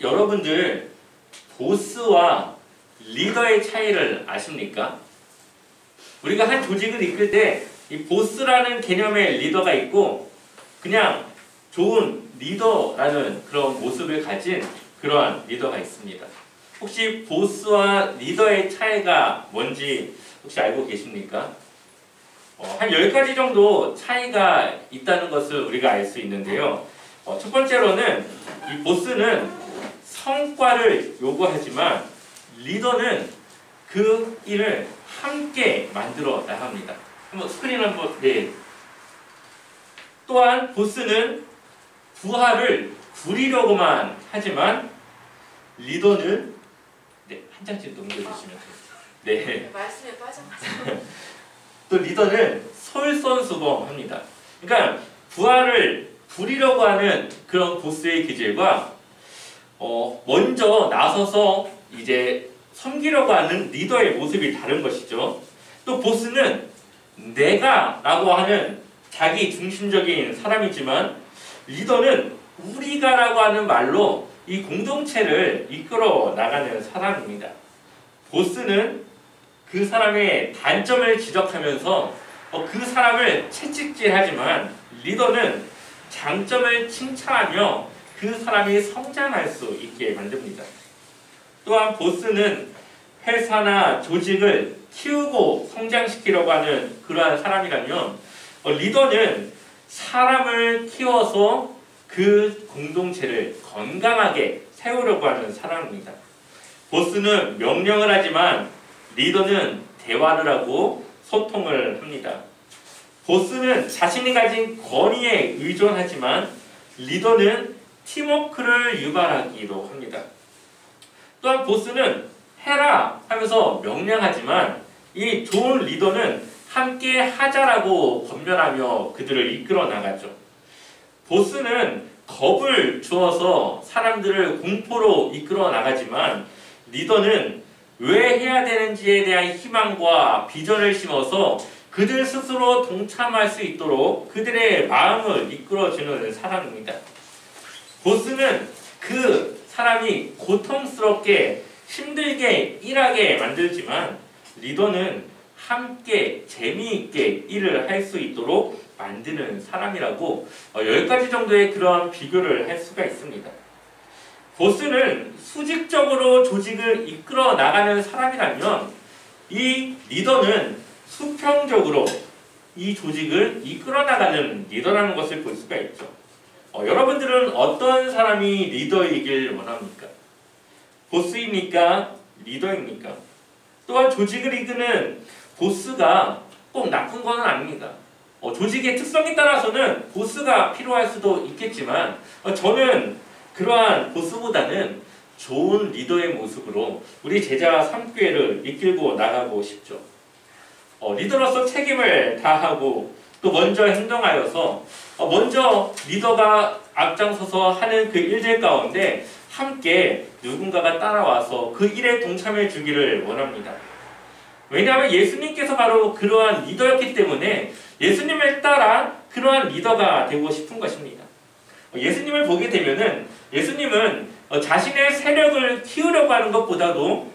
여러분들 보스와 리더의 차이를 아십니까? 우리가 한 조직을 이끌 때 이 보스라는 개념의 리더가 있고 그냥 좋은 리더라는 그런 모습을 가진 그러한 리더가 있습니다. 혹시 보스와 리더의 차이가 뭔지 혹시 알고 계십니까? 한 10가지 정도 차이가 있다는 것을 우리가 알 수 있는데요. 첫 번째로는 이 보스는 성과를 요구하지만 리더는 그 일을 함께 만들어 나갑니다. 한번 스크린 한번, 네. 또한 보스는 부하를 부리려고만 하지만 리더는, 네, 한 장씩 넘겨주시면 돼요. 네. 말씀에 빠져가지고. 또 리더는 솔선수범합니다. 그러니까 부하를 부리려고 하는 그런 보스의 기질과 먼저 나서서 이제 섬기려고 하는 리더의 모습이 다른 것이죠. 또 보스는 내가 라고 하는 자기 중심적인 사람이지만 리더는 우리가 라고 하는 말로 이 공동체를 이끌어 나가는 사람입니다. 보스는 그 사람의 단점을 지적하면서 그 사람을 채찍질하지만 리더는 장점을 칭찬하며 그 사람이 성장할 수 있게 만듭니다. 또한 보스는 회사나 조직을 키우고 성장시키려고 하는 그러한 사람이라면 리더는 사람을 키워서 그 공동체를 건강하게 세우려고 하는 사람입니다. 보스는 명령을 하지만 리더는 대화를 하고 소통을 합니다. 보스는 자신이 가진 권위에 의존하지만 리더는 팀워크를 유발하기도 합니다. 또한 보스는 해라 하면서 명령하지만 이 좋은 리더는 함께 하자라고 권면하며 그들을 이끌어 나가죠. 보스는 겁을 주어서 사람들을 공포로 이끌어 나가지만 리더는 왜 해야 되는지에 대한 희망과 비전을 심어서 그들 스스로 동참할 수 있도록 그들의 마음을 이끌어주는 사람입니다. 보스는 그 사람이 고통스럽게 힘들게 일하게 만들지만 리더는 함께 재미있게 일을 할 수 있도록 만드는 사람이라고 10가지 정도의 그런 비교를 할 수가 있습니다. 보스는 수직적으로 조직을 이끌어 나가는 사람이라면 이 리더는 수평적으로 이 조직을 이끌어 나가는 리더라는 것을 볼 수가 있죠. 여러분들은 어떤 사람이 리더이길 원합니까? 보스입니까? 리더입니까? 또한 조직을 이끄는 보스가 꼭 나쁜 것은 아닙니다. 조직의 특성에 따라서는 보스가 필요할 수도 있겠지만 저는 그러한 보스보다는 좋은 리더의 모습으로 우리 제자 3교회를 이끌고 나가고 싶죠. 리더로서 책임을 다하고 또 먼저 행동하여서 먼저 리더가 앞장서서 하는 그 일들 가운데 함께 누군가가 따라와서 그 일에 동참해 주기를 원합니다. 왜냐하면 예수님께서 바로 그러한 리더였기 때문에 예수님을 따라 그러한 리더가 되고 싶은 것입니다. 예수님을 보게 되면은 예수님은 자신의 세력을 키우려고 하는 것보다도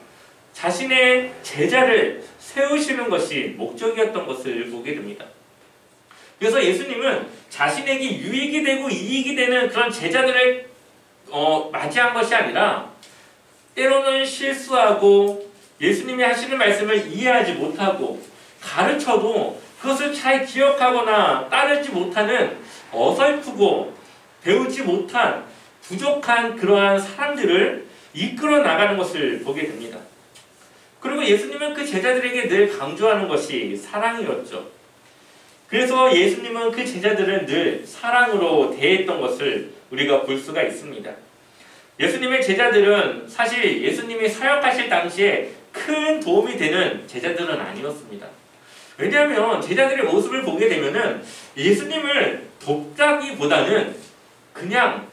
자신의 제자를 세우시는 것이 목적이었던 것을 보게 됩니다. 그래서 예수님은 자신에게 유익이 되고 이익이 되는 그런 제자들을 맞이한 것이 아니라 때로는 실수하고 예수님이 하시는 말씀을 이해하지 못하고 가르쳐도 그것을 잘 기억하거나 따르지 못하는 어설프고 배우지 못한 부족한 그러한 사람들을 이끌어 나가는 것을 보게 됩니다. 그리고 예수님은 그 제자들에게 늘 강조하는 것이 사랑이었죠. 그래서 예수님은 그 제자들을 늘 사랑으로 대했던 것을 우리가 볼 수가 있습니다. 예수님의 제자들은 사실 예수님이 사역하실 당시에 큰 도움이 되는 제자들은 아니었습니다. 왜냐하면 제자들의 모습을 보게 되면은 예수님을 돕다기보다는 그냥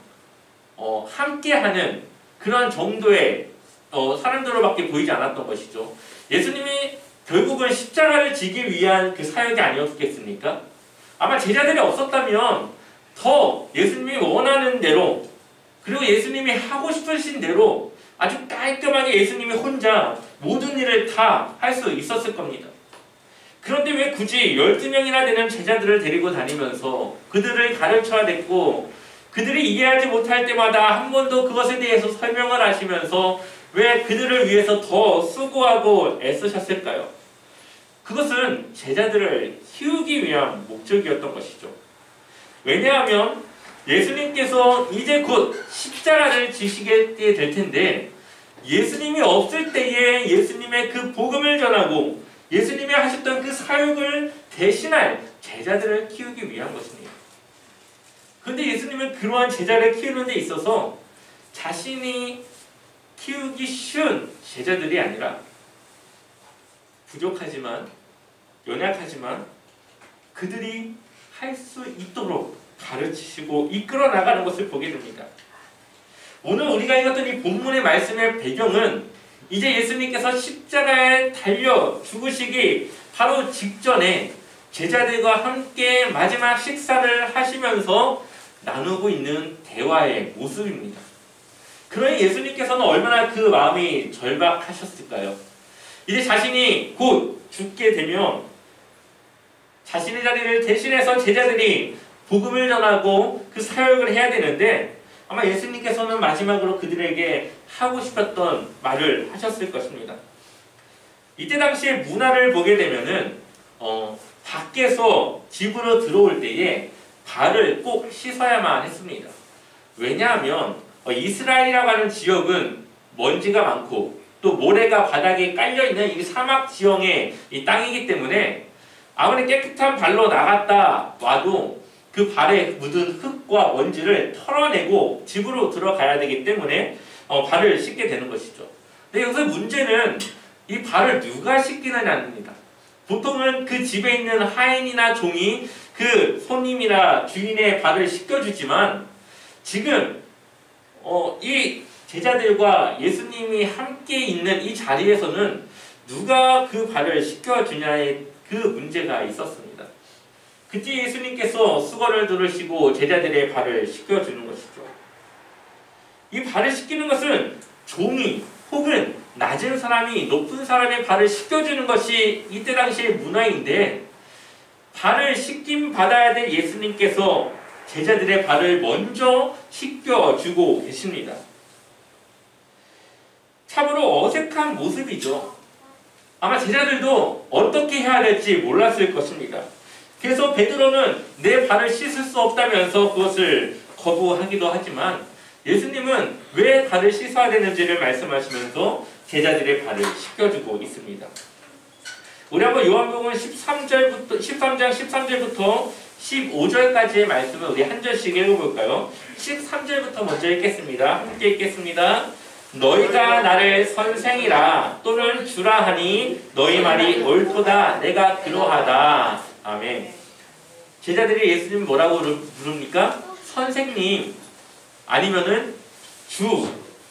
함께하는 그런 정도의 사람들로밖에 보이지 않았던 것이죠. 예수님이 결국은 십자가를 지기 위한 그 사역이 아니었겠습니까? 아마 제자들이 없었다면 더 예수님이 원하는 대로 그리고 예수님이 하고 싶으신 대로 아주 깔끔하게 예수님이 혼자 모든 일을 다 할 수 있었을 겁니다. 그런데 왜 굳이 12명이나 되는 제자들을 데리고 다니면서 그들을 가르쳐야 됐고 그들이 이해하지 못할 때마다 한 번 더 그것에 대해서 설명을 하시면서 왜 그들을 위해서 더 수고하고 애쓰셨을까요? 그것은 제자들을 키우기 위한 목적이었던 것이죠. 왜냐하면 예수님께서 이제 곧 십자가를 지시게 될 텐데 예수님이 없을 때에 예수님의 그 복음을 전하고 예수님이 하셨던 그 사역을 대신할 제자들을 키우기 위한 것입니다. 그런데 예수님은 그러한 제자를 키우는 데 있어서 자신이 키우기 쉬운 제자들이 아니라 부족하지만 연약하지만 그들이 할 수 있도록 가르치시고 이끌어 나가는 것을 보게 됩니다. 오늘 우리가 읽었던 이 본문의 말씀의 배경은 이제 예수님께서 십자가에 달려 죽으시기 바로 직전에 제자들과 함께 마지막 식사를 하시면서 나누고 있는 대화의 모습입니다. 그러니 예수님께서는 얼마나 그 마음이 절박하셨을까요? 이제 자신이 곧 죽게 되면 자신의 자리를 대신해서 제자들이 복음을 전하고 그 사역을 해야 되는데 아마 예수님께서는 마지막으로 그들에게 하고 싶었던 말을 하셨을 것입니다. 이때 당시의 문화를 보게 되면은 밖에서 집으로 들어올 때에 발을 꼭 씻어야만 했습니다. 왜냐하면 이스라엘이라고 하는 지역은 먼지가 많고 또 모래가 바닥에 깔려있는 이 사막 지형의 이 땅이기 때문에 아무리 깨끗한 발로 나갔다 와도 그 발에 묻은 흙과 먼지를 털어내고 집으로 들어가야 되기 때문에 발을 씻게 되는 것이죠. 근데 여기서 문제는 이 발을 누가 씻기느냐입니다. 보통은 그 집에 있는 하인이나 종이 그 손님이나 주인의 발을 씻겨주지만 지금 이 제자들과 예수님이 함께 있는 이 자리에서는 누가 그 발을 씻겨주냐의 그 문제가 있었습니다. 그때 예수님께서 수건을 들으시고 제자들의 발을 씻겨주는 것이죠. 이 발을 씻기는 것은 종이 혹은 낮은 사람이 높은 사람의 발을 씻겨주는 것이 이때 당시의 문화인데 발을 씻김 받아야 될 예수님께서 제자들의 발을 먼저 씻겨주고 계십니다. 참으로 어색한 모습이죠. 아마 제자들도 어떻게 해야 될지 몰랐을 것입니다. 그래서 베드로는 내 발을 씻을 수 없다면서 그것을 거부하기도 하지만 예수님은 왜 발을 씻어야 되는지를 말씀하시면서 제자들의 발을 씻겨주고 있습니다. 우리 한번 요한복음 13장 13절부터 15절까지의 말씀을 우리 한 절씩 읽어볼까요? 13절부터 먼저 읽겠습니다. 함께 읽겠습니다. 너희가 나를 선생이라 또는 주라 하니 너희 말이 옳도다. 내가 그러하다. 아멘. 제자들이 예수님 뭐라고 부릅니까? 선생님 아니면은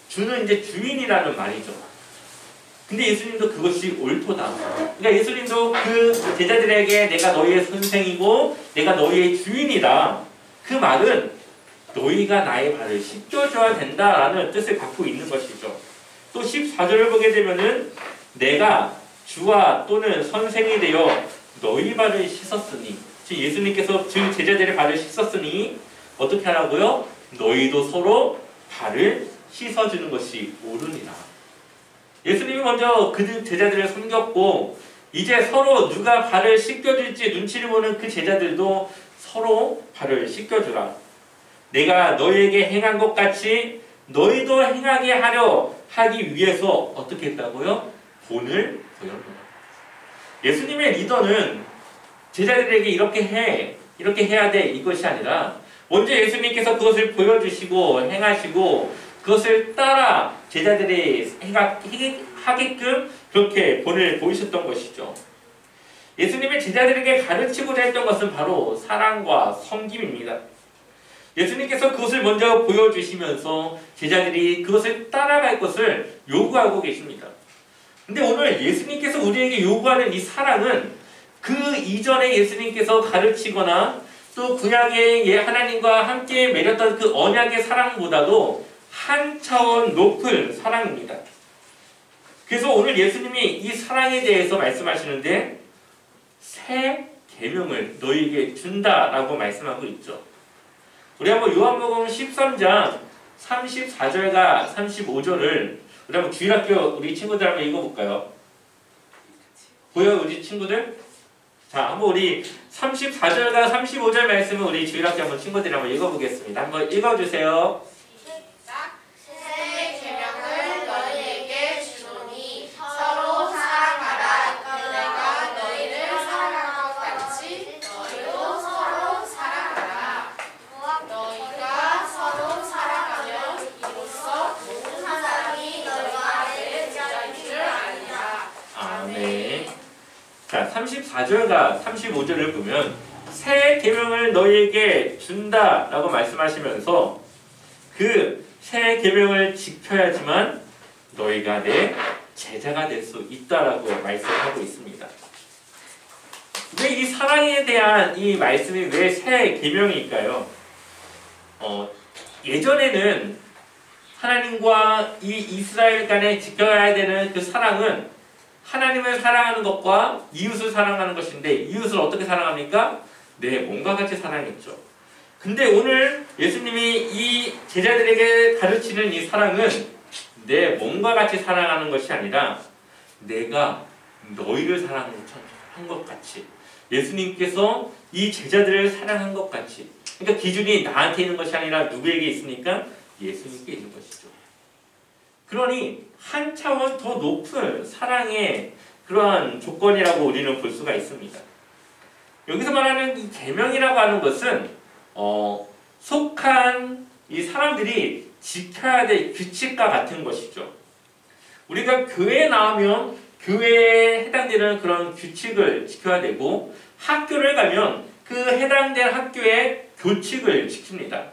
주는 이제 주인이라는 말이죠. 근데 예수님도 그것이 옳도다. 그러니까 예수님도 그 제자들에게 내가 너희의 선생이고 내가 너희의 주인이다. 그 말은 너희가 나의 발을 씻겨줘야 된다라는 뜻을 갖고 있는 것이죠. 또 14절을 보게 되면은 내가 주와 또는 선생이 되어 너희 발을 씻었으니 즉 예수님께서 즉 제자들의 발을 씻었으니 어떻게 하라고요? 너희도 서로 발을 씻어주는 것이 옳으니라. 예수님이 먼저 그 제자들을 섬겼고 이제 서로 누가 발을 씻겨줄지 눈치를 보는 그 제자들도 서로 발을 씻겨주라. 내가 너희에게 행한 것 같이 너희도 행하게 하려 하기 위해서 어떻게 했다고요? 본을 보였노라. 예수님의 리더는 제자들에게 이렇게 해야 돼 이것이 아니라 먼저 예수님께서 그것을 보여주시고 행하시고 그것을 따라 제자들이 하게끔 그렇게 본을 보이셨던 것이죠. 예수님의 제자들에게 가르치고자 했던 것은 바로 사랑과 섬김입니다. 예수님께서 그것을 먼저 보여주시면서 제자들이 그것을 따라갈 것을 요구하고 계십니다. 근데 오늘 예수님께서 우리에게 요구하는 이 사랑은 그 이전에 예수님께서 가르치거나 또 구약의 하나님과 함께 맺었던 그 언약의 사랑보다도 한 차원 높은 사랑입니다. 그래서 오늘 예수님이 이 사랑에 대해서 말씀하시는데 새 계명을 너희에게 준다라고 말씀하고 있죠. 우리 한번 요한복음 13장 34절과 35절을 우리 한번 주일학교 우리 친구들 한번 읽어볼까요? 보여요 우리 친구들? 자, 한번 우리 34절과 35절 말씀을 우리 주일학교 한번 친구들이 한번 읽어보겠습니다. 한번 읽어주세요. 새 계명을 너희에게 주노니 서로 사랑하라. 내가 너희를 사랑한 것 같이 너희도 서로 사랑하라. 너희가 서로 사랑하면 이로써 모든 사람이 너희가 내 제자인 줄 아니라. 아멘. 자, 34절과 35절을 보면 새 계명을 너희에게 준다라고 말씀하시면서 그 새 계명을 지켜야지만 너희가 내 제자가 될 수 있다라고 말씀하고 있습니다. 왜 이 사랑에 대한 이 말씀이 왜 새 계명일까요? 예전에는 하나님과 이 이스라엘 간에 지켜야 되는 그 사랑은 하나님을 사랑하는 것과 이웃을 사랑하는 것인데 이웃을 어떻게 사랑합니까? 내 몸과 같이 사랑했죠. 근데 오늘 예수님이 이 제자들에게 가르치는 이 사랑은 내 몸과 같이 사랑하는 것이 아니라 내가 너희를 사랑한 것 같이 예수님께서 이 제자들을 사랑한 것 같이 그러니까 기준이 나한테 있는 것이 아니라 누구에게 있습니까? 예수님께 있는 것이죠. 그러니 한 차원 더 높은 사랑의 그러한 조건이라고 우리는 볼 수가 있습니다. 여기서 말하는 이 계명이라고 하는 것은 속한 이 사람들이 지켜야 될 규칙과 같은 것이죠. 우리가 교회에 나오면 교회에 해당되는 그런 규칙을 지켜야 되고 학교를 가면 그 해당된 학교의 교칙을 지킵니다.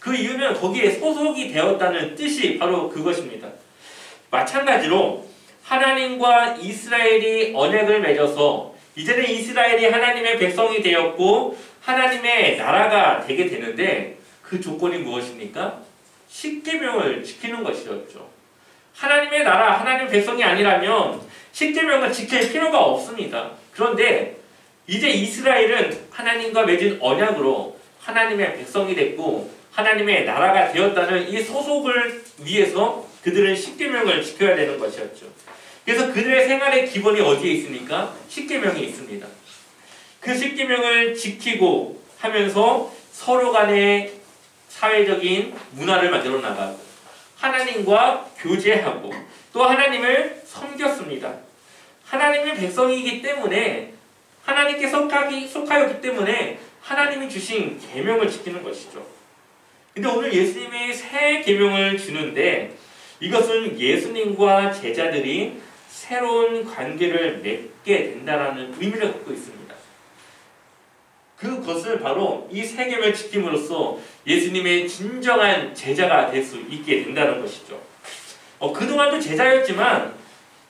그 이유는 거기에 소속이 되었다는 뜻이 바로 그것입니다. 마찬가지로 하나님과 이스라엘이 언약을 맺어서 이제는 이스라엘이 하나님의 백성이 되었고 하나님의 나라가 되게 되는데 그 조건이 무엇입니까? 십계명을 지키는 것이었죠. 하나님의 나라, 하나님의 백성이 아니라면 십계명을 지킬 필요가 없습니다. 그런데 이제 이스라엘은 하나님과 맺은 언약으로 하나님의 백성이 됐고 하나님의 나라가 되었다는 이 소속을 위해서 그들은 십계명을 지켜야 되는 것이었죠. 그래서 그들의 생활의 기본이 어디에 있습니까? 십계명이 있습니다. 그 십계명을 지키고 하면서 서로 간의 사회적인 문화를 만들어 나가고 하나님과 교제하고 또 하나님을 섬겼습니다. 하나님의 백성이기 때문에 하나님께 속하였기 때문에 하나님이 주신 계명을 지키는 것이죠. 근데 오늘 예수님이 새 계명을 주는데 이것은 예수님과 제자들이 새로운 관계를 맺게 된다는 의미를 갖고 있습니다. 그것을 바로 이 새 계명을 지킴으로써 예수님의 진정한 제자가 될 수 있게 된다는 것이죠. 그동안도 제자였지만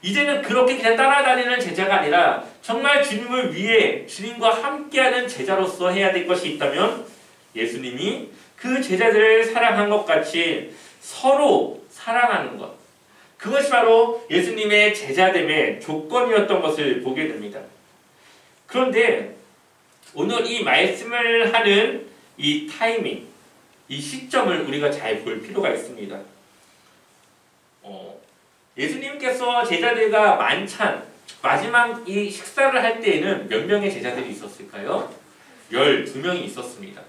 이제는 그렇게 그냥 따라다니는 제자가 아니라 정말 주님을 위해 주님과 함께하는 제자로서 해야 될 것이 있다면 예수님이 그 제자들을 사랑한 것 같이 서로 사랑하는 것, 그것이 바로 예수님의 제자됨의 조건이었던 것을 보게 됩니다. 그런데 오늘 이 말씀을 하는 이 타이밍, 이 시점을 우리가 잘 볼 필요가 있습니다. 예수님께서 제자들과 만찬, 마지막 이 식사를 할 때에는 몇 명의 제자들이 있었을까요? 12명이 있었습니다.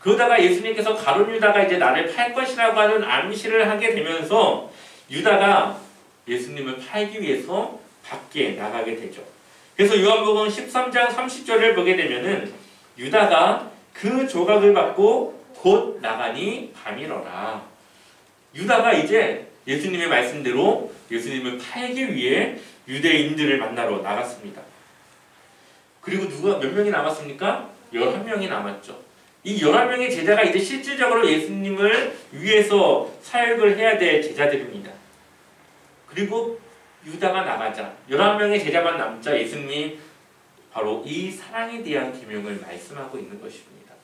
그러다가 예수님께서 가룟 유다가 이제 나를 팔 것이라고 하는 암시를 하게 되면서 유다가 예수님을 팔기 위해서 밖에 나가게 되죠. 그래서 요한복음 13장 30절을 보게 되면은 유다가 그 조각을 받고 곧 나가니 밤이러라. 유다가 이제 예수님의 말씀대로 예수님을 팔기 위해 유대인들을 만나러 나갔습니다. 그리고 몇 명이 남았습니까? 11명이 남았죠. 이 11명의 제자가 이제 실질적으로 예수님을 위해서 사역을 해야 될 제자들입니다. 그리고 유다가 나가자 11명의 제자만 남자 예수님이 바로 이 사랑에 대한 계명을 말씀하고 있는 것입니다.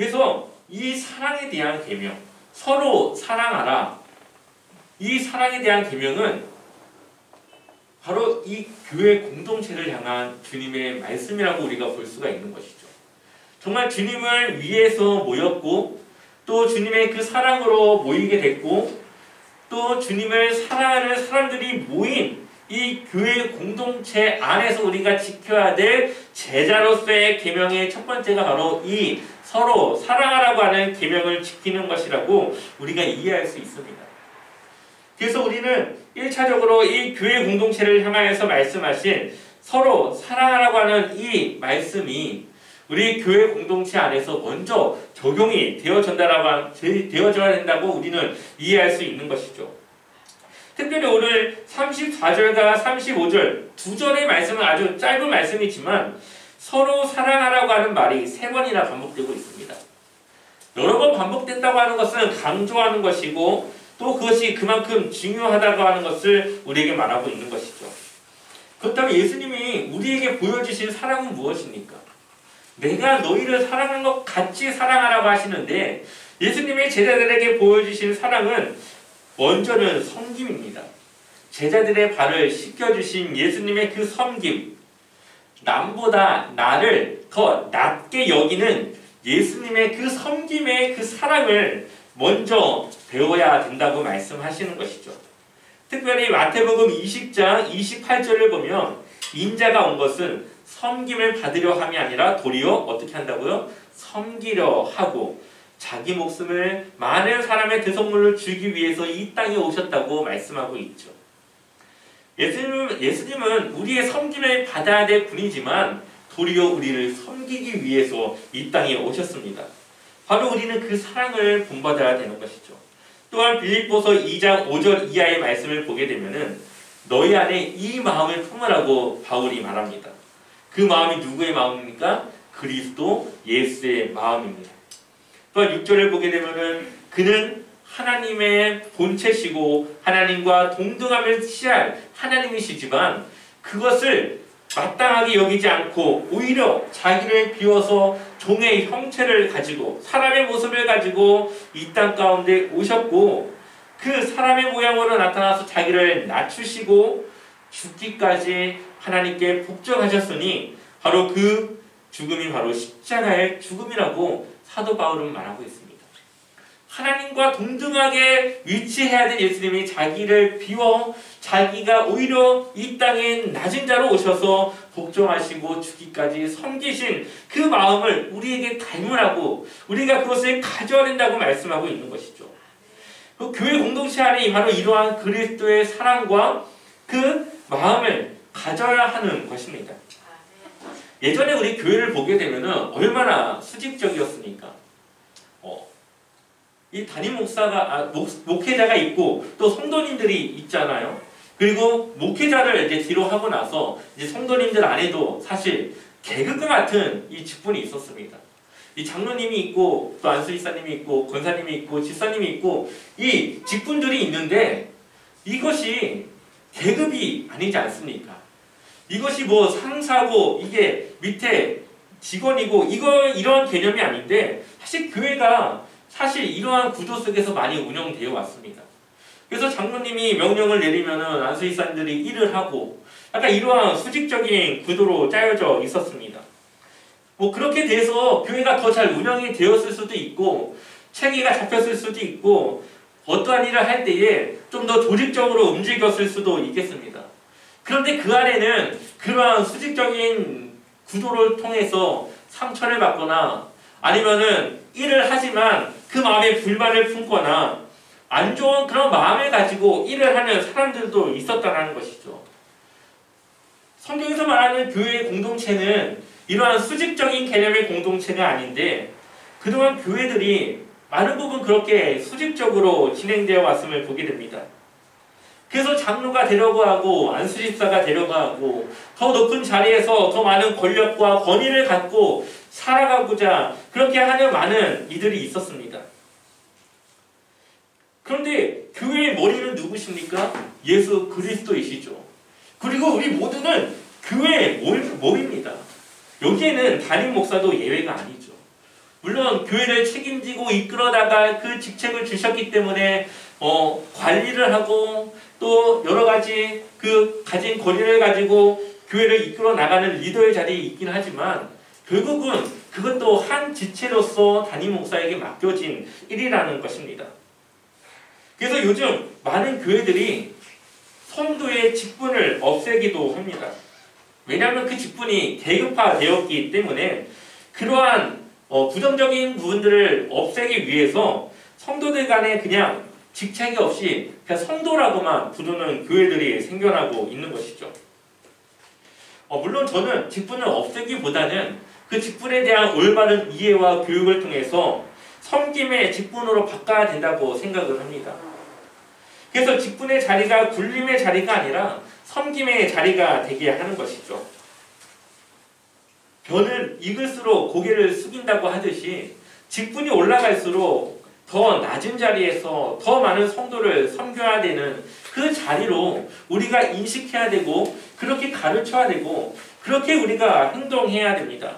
그래서 이 사랑에 대한 계명, 서로 사랑하라. 이 사랑에 대한 계명은 바로 이 교회 공동체를 향한 주님의 말씀이라고 우리가 볼 수가 있는 것이죠. 정말 주님을 위해서 모였고 또 주님의 그 사랑으로 모이게 됐고 또 주님을 사랑하는 사람들이 모인 이 교회 공동체 안에서 우리가 지켜야 될 제자로서의 계명의 첫 번째가 바로 이 서로 사랑하라고 하는 계명을 지키는 것이라고 우리가 이해할 수 있습니다. 그래서 우리는 1차적으로 이 교회 공동체를 향하여서 말씀하신 서로 사랑하라고 하는 이 말씀이 우리 교회 공동체 안에서 먼저 적용이 되어져야 된다고 우리는 이해할 수 있는 것이죠. 특별히 오늘 34절과 35절 두 절의 말씀은 아주 짧은 말씀이지만 서로 사랑하라고 하는 말이 3번이나 반복되고 있습니다. 여러 번 반복된다고 하는 것은 강조하는 것이고 또 그것이 그만큼 중요하다고 하는 것을 우리에게 말하고 있는 것이죠. 그렇다면 예수님이 우리에게 보여주신 사랑은 무엇입니까? 내가 너희를 사랑한 것 같이 사랑하라고 하시는데 예수님의 제자들에게 보여주신 사랑은 먼저는 섬김입니다. 제자들의 발을 씻겨주신 예수님의 그 섬김, 남보다 나를 더 낮게 여기는 예수님의 그 섬김의 그 사랑을 먼저 배워야 된다고 말씀하시는 것이죠. 특별히 마태복음 20장 28절을 보면 인자가 온 것은 섬김을 받으려 함이 아니라 도리어 어떻게 한다고요? 섬기려 하고 자기 목숨을 많은 사람의 대속물을 주기 위해서 이 땅에 오셨다고 말씀하고 있죠. 예수님은 우리의 섬김을 받아야 될 분이지만 도리어 우리를 섬기기 위해서 이 땅에 오셨습니다. 바로 우리는 그 사랑을 본받아야 되는 것이죠. 또한 빌립보서 2장 5절 이하의 말씀을 보게 되면은 너희 안에 이 마음을 품으라고 바울이 말합니다. 그 마음이 누구의 마음입니까? 그리스도 예수의 마음입니다. 또한 6절을 보게 되면은 그는 하나님의 본체시고 하나님과 동등함을 취할 하나님이시지만 그것을 마땅하게 여기지 않고 오히려 자기를 비워서 종의 형체를 가지고 사람의 모습을 가지고 이 땅 가운데 오셨고 그 사람의 모양으로 나타나서 자기를 낮추시고 죽기까지 하나님께 복종하셨으니 바로 그 죽음이 바로 십자가의 죽음이라고 사도 바울은 말하고 있습니다. 하나님과 동등하게 위치해야 될 예수님이 자기를 비워 자기가 오히려 이 땅에 낮은 자로 오셔서 복종하시고 죽기까지 섬기신 그 마음을 우리에게 닮으라고 우리가 그것을 가져야 된다고 말씀하고 있는 것이죠. 그 교회 공동체 안에 바로 이러한 그리스도의 사랑과 그 마음을 가져야 하는 것입니다. 예전에 우리 교회를 보게 되면 얼마나 수직적이었습니까? 이 담임 목회자가 있고 또 성도님들이 있잖아요. 그리고 목회자를 이제 뒤로 하고 나서 이제 성도님들 안에도 사실 계급과 같은 이 직분이 있었습니다. 이 장로님이 있고 또 안수집사님이 있고 권사님이 있고 집사님이 있고 이 직분들이 있는데 이것이 계급이 아니지 않습니까? 이것이 뭐 상사고 이게 밑에 직원이고 이런 개념이 아닌데 사실 교회가 사실 이러한 구조 속에서 많이 운영되어 왔습니다. 그래서 장로님이 명령을 내리면은 안수집사님들이 일을 하고 약간 이러한 수직적인 구도로 짜여져 있었습니다. 뭐 그렇게 돼서 교회가 더 잘 운영이 되었을 수도 있고 체계가 잡혔을 수도 있고 어떠한 일을 할 때에 좀 더 조직적으로 움직였을 수도 있겠습니다. 그런데 그 안에는 그러한 수직적인 구도를 통해서 상처를 받거나 아니면은 일을 하지만 그 마음에 불만을 품거나 안 좋은 그런 마음을 가지고 일을 하는 사람들도 있었다는 것이죠. 성경에서 말하는 교회의 공동체는 이러한 수직적인 개념의 공동체가 아닌데 그동안 교회들이 많은 부분 그렇게 수직적으로 진행되어 왔음을 보게 됩니다. 그래서 장로가 되려고 하고 안수집사가 되려고 하고 더 높은 자리에서 더 많은 권력과 권위를 갖고 살아가고자 그렇게 하는 많은 이들이 있었습니다. 그런데 교회의 머리는 누구십니까? 예수 그리스도이시죠. 그리고 우리 모두는 교회의 몸입니다. 여기에는 담임 목사도 예외가 아니죠. 물론 교회를 책임지고 이끌어 나갈 그 직책을 주셨기 때문에 관리를 하고 또 여러 가지 그 가진 권위를 가지고 교회를 이끌어 나가는 리더의 자리에 있긴 하지만 결국은 그것도 한 지체로서 담임 목사에게 맡겨진 일이라는 것입니다. 그래서 요즘 많은 교회들이 성도의 직분을 없애기도 합니다. 왜냐하면 그 직분이 계급화되었기 때문에 그러한 부정적인 부분들을 없애기 위해서 성도들 간에 그냥 직책이 없이 그냥 성도라고만 부르는 교회들이 생겨나고 있는 것이죠. 물론 저는 직분을 없애기보다는 그 직분에 대한 올바른 이해와 교육을 통해서 섬김의 직분으로 바꿔야 된다고 생각을 합니다. 그래서 직분의 자리가 굴림의 자리가 아니라 섬김의 자리가 되게 하는 것이죠. 벼는 익을수록 고개를 숙인다고 하듯이 직분이 올라갈수록 더 낮은 자리에서 더 많은 성도를 섬겨야 되는 그 자리로 우리가 인식해야 되고 그렇게 가르쳐야 되고 그렇게 우리가 행동해야 됩니다.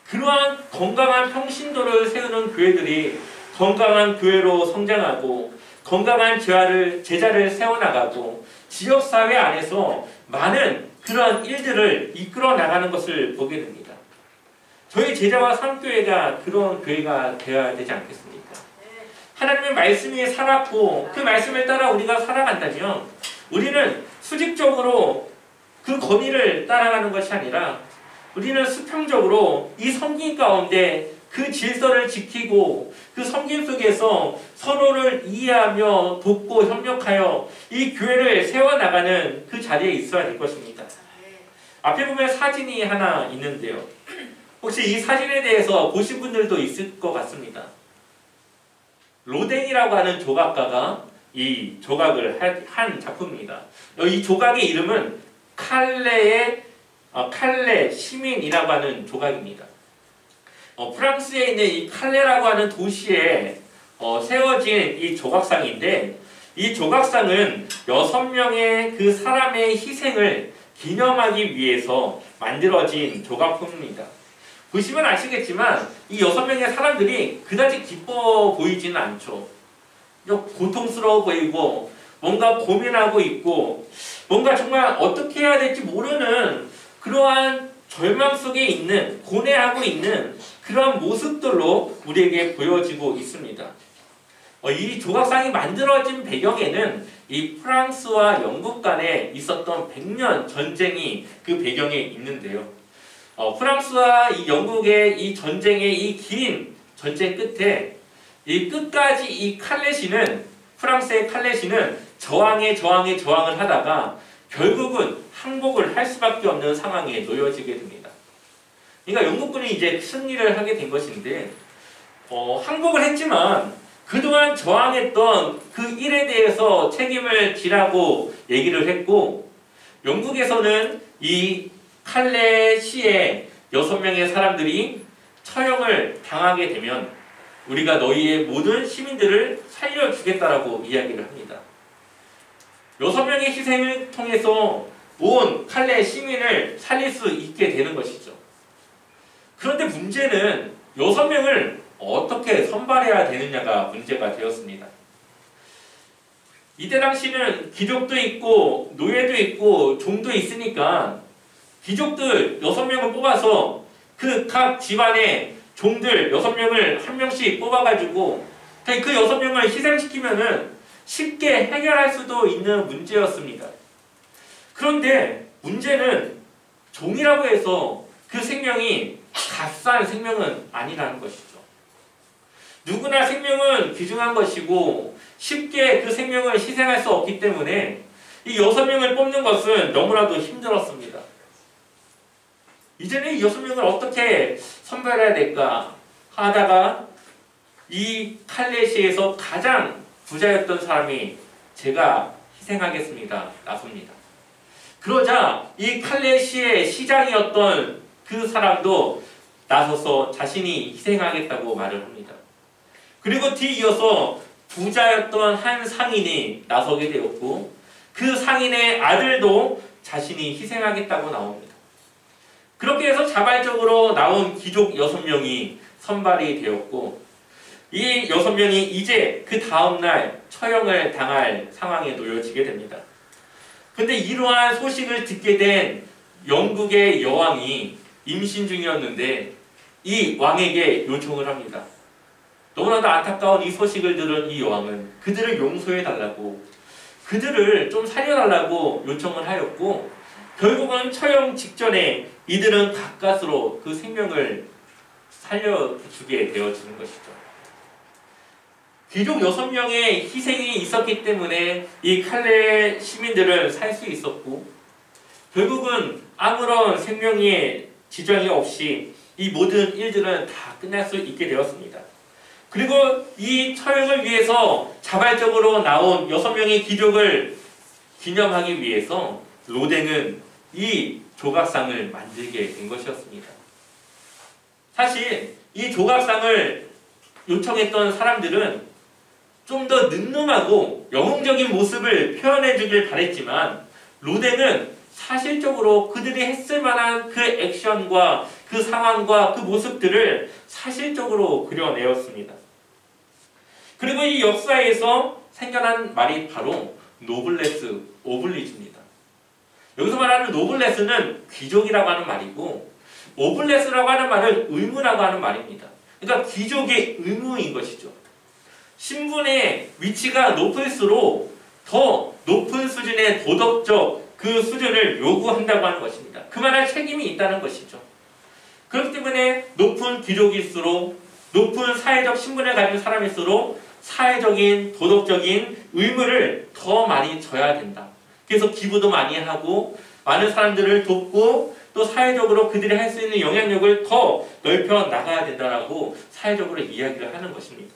그러한 건강한 평신도를 세우는 교회들이 건강한 교회로 성장하고 건강한 제자를 세워나가고 지역사회 안에서 많은 그러한 일들을 이끌어 나가는 것을 보게 됩니다. 저희 제자와 삼교회가 그런 교회가 되어야 되지 않겠습니까? 하나님의 말씀이 살았고 그 말씀을 따라 우리가 살아간다면 우리는 수직적으로 그 권위를 따라가는 것이 아니라 우리는 수평적으로 이 섬김 가운데 그 질서를 지키고 그 섬김 속에서 서로를 이해하며 돕고 협력하여 이 교회를 세워나가는 그 자리에 있어야 될 것입니다. 앞에 보면 사진이 하나 있는데요. 혹시 이 사진에 대해서 보신 분들도 있을 것 같습니다. 로댕이라고 하는 조각가가 이 조각을 한 작품입니다. 이 조각의 이름은 칼레 시민이라고 하는 조각입니다. 프랑스에 있는 이 칼레라고 하는 도시에 세워진 이 조각상인데 이 조각상은 6명의 그 사람의 희생을 기념하기 위해서 만들어진 조각품입니다. 보시면 아시겠지만 이 6명의 사람들이 그다지 기뻐 보이지는 않죠. 고통스러워 보이고 뭔가 고민하고 있고 뭔가 정말 어떻게 해야 될지 모르는 그러한 절망 속에 있는 고뇌하고 있는 그런 모습들로 우리에게 보여지고 있습니다. 이 조각상이 만들어진 배경에는 이 프랑스와 영국 간에 있었던 100년 전쟁이 그 배경에 있는데요. 프랑스와 이 영국의 이 전쟁의 이 긴 전쟁 끝에 이 끝까지 이 칼레시는 프랑스의 칼레시는 저항을 하다가 결국은 항복을 할 수밖에 없는 상황에 놓여지게 됩니다. 그러니까 영국군이 이제 승리를 하게 된 것인데 항복을 했지만 그동안 저항했던 그 일에 대해서 책임을 지라고 얘기를 했고 영국에서는 이 칼레 시의 6명의 사람들이 처형을 당하게 되면 우리가 너희의 모든 시민들을 살려주겠다라고 이야기를 합니다. 6명의 희생을 통해서 온 칼레 시민을 살릴 수 있게 되는 것이죠. 그런데 문제는 6명을 어떻게 선발해야 되느냐가 문제가 되었습니다. 이때 당시는 귀족도 있고 노예도 있고 종도 있으니까 귀족들 6명을 뽑아서 그 각 집안의 종들 6명을 한 명씩 뽑아가지고 그 6명을 희생시키면은 쉽게 해결할 수도 있는 문제였습니다. 그런데 문제는 종이라고 해서 그 생명이 값싼 생명은 아니라는 것이죠. 누구나 생명은 귀중한 것이고 쉽게 그 생명을 희생할 수 없기 때문에 이 6명을 뽑는 것은 너무나도 힘들었습니다. 이제는 이 6명을 어떻게 선별해야 될까 하다가 이 칼레시에서 가장 부자였던 사람이 제가 희생하겠습니다. 나섭니다. 그러자 이 칼레시의 시장이었던 그 사람도 나서서 자신이 희생하겠다고 말을 합니다. 그리고 뒤이어서 부자였던 한 상인이 나서게 되었고 그 상인의 아들도 자신이 희생하겠다고 나옵니다. 그렇게 해서 자발적으로 나온 귀족 6명이 선발이 되었고 이 6명이 이제 그 다음날 처형을 당할 상황에 놓여지게 됩니다. 근데 이러한 소식을 듣게 된 영국의 여왕이 임신 중이었는데 이 왕에게 요청을 합니다. 너무나도 안타까운 이 소식을 들은 이 여왕은 그들을 용서해달라고, 그들을 좀 살려달라고 요청을 하였고 결국은 처형 직전에 이들은 가까스로 그 생명을 살려주게 되어지는 것이죠. 귀족 6명의 희생이 있었기 때문에 이 칼레 시민들은 살 수 있었고 결국은 아무런 생명의 지장이 없이 이 모든 일들은 다 끝날 수 있게 되었습니다. 그리고 이 처형을 위해서 자발적으로 나온 6명의 귀족을 기념하기 위해서 로댕은 이 조각상을 만들게 된 것이었습니다. 사실 이 조각상을 요청했던 사람들은 좀 더 늠름하고 영웅적인 모습을 표현해 주길 바랬지만 로댕은 사실적으로 그들이 했을 만한 그 액션과 그 상황과 그 모습들을 사실적으로 그려내었습니다. 그리고 이 역사에서 생겨난 말이 바로 노블레스 오블리주입니다. 여기서 말하는 노블레스는 귀족이라고 하는 말이고 오블레스라고 하는 말은 의무라고 하는 말입니다. 그러니까 귀족의 의무인 것이죠. 신분의 위치가 높을수록 더 높은 수준의 도덕적 그 수준을 요구한다고 하는 것입니다. 그만할 책임이 있다는 것이죠. 그렇기 때문에 높은 귀족일수록 높은 사회적 신분을 가진 사람일수록 사회적인 도덕적인 의무를 더 많이 져야 된다. 그래서 기부도 많이 하고 많은 사람들을 돕고 또 사회적으로 그들이 할 수 있는 영향력을 더 넓혀 나가야 된다라고 사회적으로 이야기를 하는 것입니다.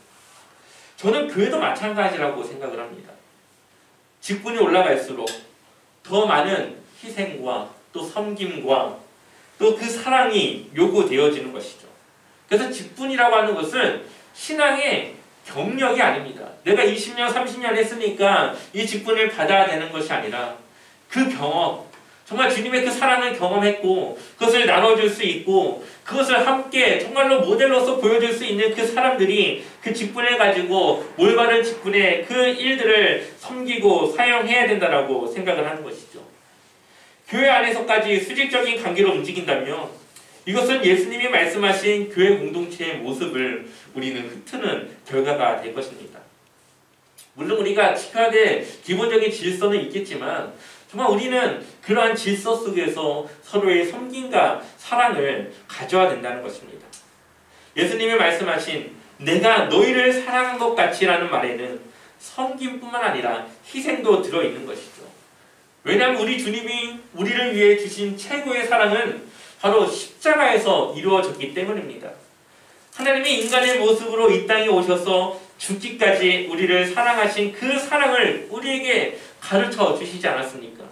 저는 교회도 마찬가지라고 생각을 합니다. 직분이 올라갈수록 더 많은 희생과 또 섬김과 또 그 사랑이 요구되어지는 것이죠. 그래서 직분이라고 하는 것은 신앙의 경력이 아닙니다. 내가 20년, 30년 했으니까 이 직분을 받아야 되는 것이 아니라 그 경험, 정말 주님의 그 사랑을 경험했고 그것을 나눠줄 수 있고 그것을 함께 정말로 모델로서 보여줄 수 있는 그 사람들이 그 직분을 가지고 올바른 직분의 그 일들을 섬기고 사용해야 된다라고 생각을 하는 것이죠. 교회 안에서까지 수직적인 관계로 움직인다면 이것은 예수님이 말씀하신 교회 공동체의 모습을 우리는 흩트는 결과가 될 것입니다. 물론 우리가 지켜야 될 기본적인 질서는 있겠지만 정말 우리는 그러한 질서 속에서 서로의 섬김과 사랑을 가져야 된다는 것입니다. 예수님이 말씀하신 내가 너희를 사랑한 것 같이라는 말에는 섬김뿐만 아니라 희생도 들어있는 것이죠. 왜냐하면 우리 주님이 우리를 위해 주신 최고의 사랑은 바로 십자가에서 이루어졌기 때문입니다. 하나님이 인간의 모습으로 이 땅에 오셔서 죽기까지 우리를 사랑하신 그 사랑을 우리에게 가르쳐 주시지 않았습니까?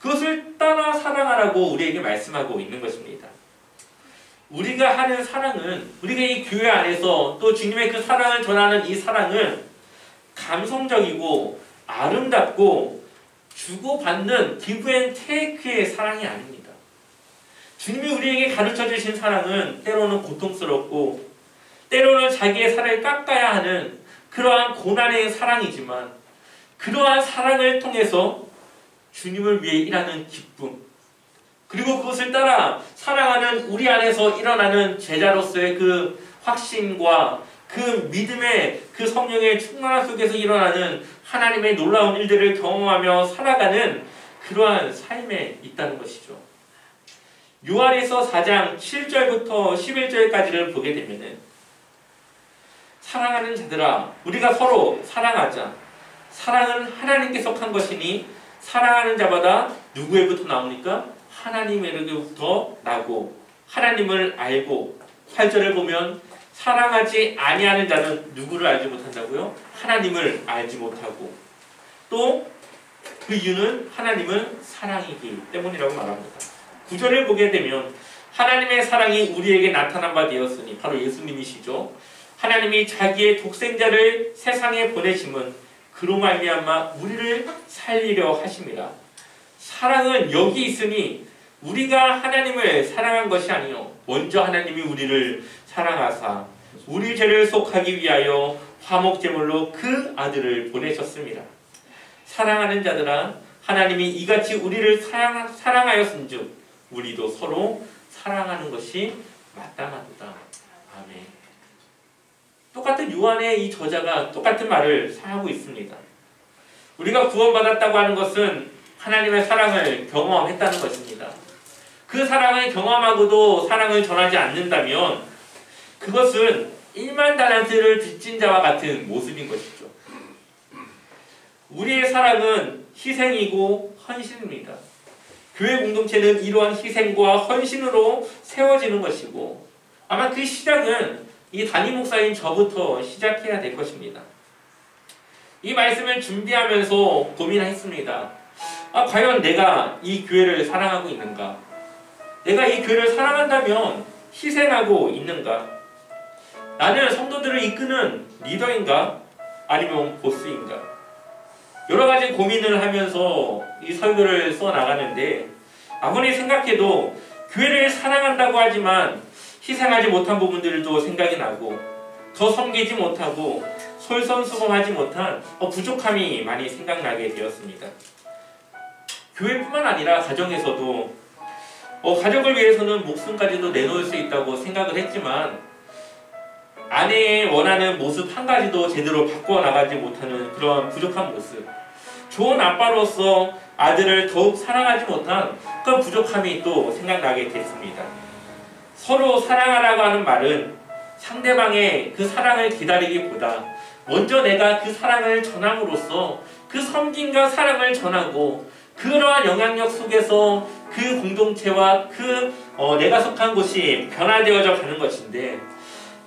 그것을 따라 사랑하라고 우리에게 말씀하고 있는 것입니다. 우리가 하는 사랑은 우리가 이 교회 안에서 또 주님의 그 사랑을 전하는 이 사랑은 감성적이고 아름답고 주고받는 기브 앤 테이크의 사랑이 아닙니다. 주님이 우리에게 가르쳐 주신 사랑은 때로는 고통스럽고 때로는 자기의 살을 깎아야 하는 그러한 고난의 사랑이지만 그러한 사랑을 통해서 주님을 위해 일하는 기쁨 그리고 그것을 따라 사랑하는 우리 안에서 일어나는 제자로서의 그 확신과 그 믿음의 그 성령의 충만함 속에서 일어나는 하나님의 놀라운 일들을 경험하며 살아가는 그러한 삶에 있다는 것이죠. 요한에서 4장 7절부터 11절까지를 보게 되면은 사랑하는 자들아 우리가 서로 사랑하자. 사랑은 하나님께 속한 것이니 사랑하는 자마다 누구에부터 나옵니까? 하나님에게부터 나고 하나님을 알고 8절을 보면 사랑하지 아니하는 자는 누구를 알지 못한다고요? 하나님을 알지 못하고 또 그 이유는 하나님은 사랑이기 때문이라고 말합니다. 9절을 보게 되면 하나님의 사랑이 우리에게 나타난 바 되었으니 바로 예수님이시죠. 하나님이 자기의 독생자를 세상에 보내심은 그로 말미암아 우리를 살리려 하심이라. 사랑은 여기 있으니 우리가 하나님을 사랑한 것이 아니요 먼저 하나님이 우리를 사랑하사 우리 죄를 속하기 위하여 화목제물로 그 아들을 보내셨습니다. 사랑하는 자들아, 하나님이 이같이 우리를 사랑하였은즉 우리도 서로 사랑하는 것이 마땅하도다. 아멘. 똑같은 요한의 이 저자가 똑같은 말을 하고 있습니다. 우리가 구원받았다고 하는 것은 하나님의 사랑을 경험했다는 것입니다. 그 사랑을 경험하고도 사랑을 전하지 않는다면 그것은 1만 달란트를 빚진 자와 같은 모습인 것이죠. 우리의 사랑은 희생이고 헌신입니다. 교회 공동체는 이러한 희생과 헌신으로 세워지는 것이고 아마 그 시작은 이 담임 목사인 저부터 시작해야 될 것입니다. 이 말씀을 준비하면서 고민했습니다. 과연 내가 이 교회를 사랑하고 있는가? 내가 이 교회를 사랑한다면 희생하고 있는가? 나는 성도들을 이끄는 리더인가? 아니면 보스인가? 여러 가지 고민을 하면서 이 설교를 써나가는데 아무리 생각해도 교회를 사랑한다고 하지만 희생하지 못한 부분들도 생각이 나고 더 섬기지 못하고 솔선수범하지 못한 부족함이 많이 생각나게 되었습니다. 교회뿐만 아니라 가정에서도 가족을 위해서는 목숨까지도 내놓을 수 있다고 생각을 했지만 아내의 원하는 모습 한 가지도 제대로 바꿔나가지 못하는 그런 부족한 모습, 좋은 아빠로서 아들을 더욱 사랑하지 못한 그런 부족함이 또 생각나게 됐습니다. 서로 사랑하라고 하는 말은 상대방의 그 사랑을 기다리기보다 먼저 내가 그 사랑을 전함으로써 그 섬김과 사랑을 전하고 그러한 영향력 속에서 그 공동체와 내가 속한 곳이 변화되어져 가는 것인데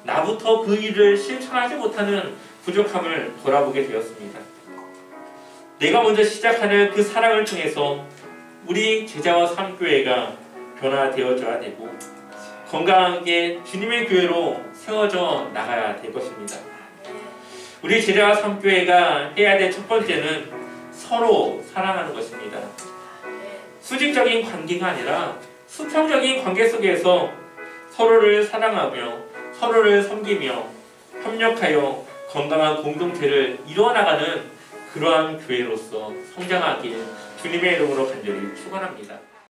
나부터 그 일을 실천하지 못하는 부족함을 돌아보게 되었습니다. 내가 먼저 시작하는 그 사랑을 통해서 우리 제자와 삼교회가 변화되어져야 되고 건강하게 주님의 교회로 세워져 나가야 될 것입니다. 우리 제자와 삼교회가 해야 될 첫 번째는 서로 사랑하는 것입니다. 수직적인 관계가 아니라 수평적인 관계 속에서 서로를 사랑하며 서로를 섬기며 협력하여 건강한 공동체를 이루어나가는 그러한 교회로서 성장하길 주님의 이름으로 간절히 축원합니다.